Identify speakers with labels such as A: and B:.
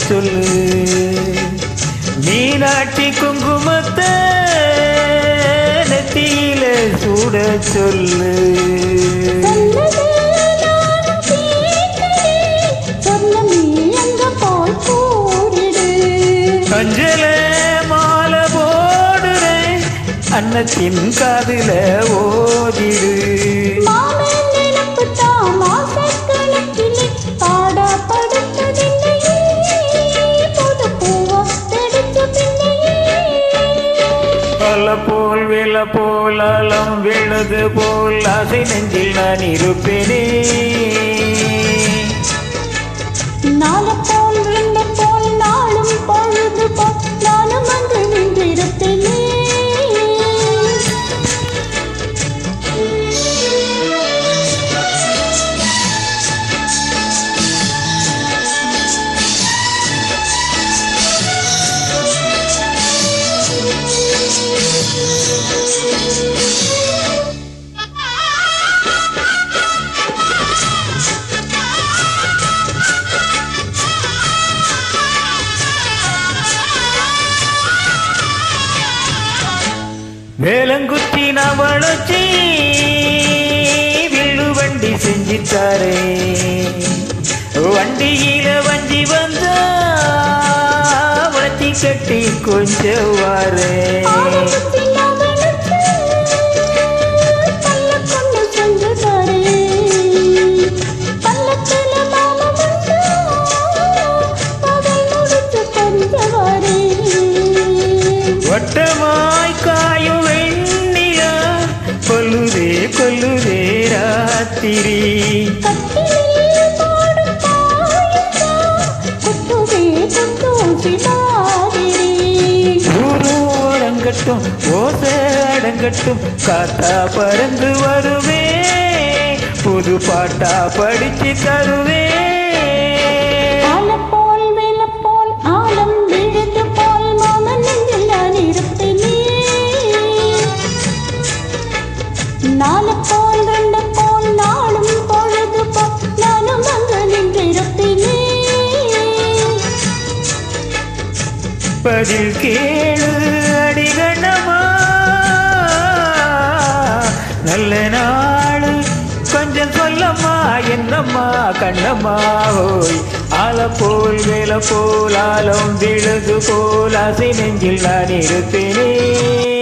A: சொல்லு மீனாட்சி குங்குமத்தை நெத்தியில சூட சொல்லு அஞ்சல மாலை போடுறேன் அன்னத்தின் காதுல ஓதிடு போல் வேல போலாலம் விழுது போல் ஆசை நெஞ்சில் நான் இருப்பேனே
B: நாள போல் ரெண்டு போல் நாளும் பொழுது போல் நானும் அங்கு நின்றிருப்பேனே
A: வேலங்குத்தி நவளச்சி வில்லு வண்டி செஞ்சிட்டாரே வண்டியில வஞ்சி வந்தா வளர்த்தி கட்டி கொஞ்சம் வாரே வட்டமாய் காயும் வெண்ணிலா கொல்லுதே கொல்லுதே ராத்திரி ஊரங்கட்டும் ஓசை அடங்கட்டும் காத்தா பறந்து வருவே புது பாட்டா படிச்சு தருவே
B: நாலு போல் ரெண்டு போல் நாளும் பொழுது போல் நானும் அங்கு நின்றிருப்பேனே
A: பதில் கேளு அடிகணமா நல்ல நாள் கொஞ்சம் சொல்லம்மா என்னம்மா கண்ணம்மா ஹோய் ஆல போல் வேல போல் ஆலம் விழுது போல் ஆசை நெஞ்சில் நான் இருப்பேனே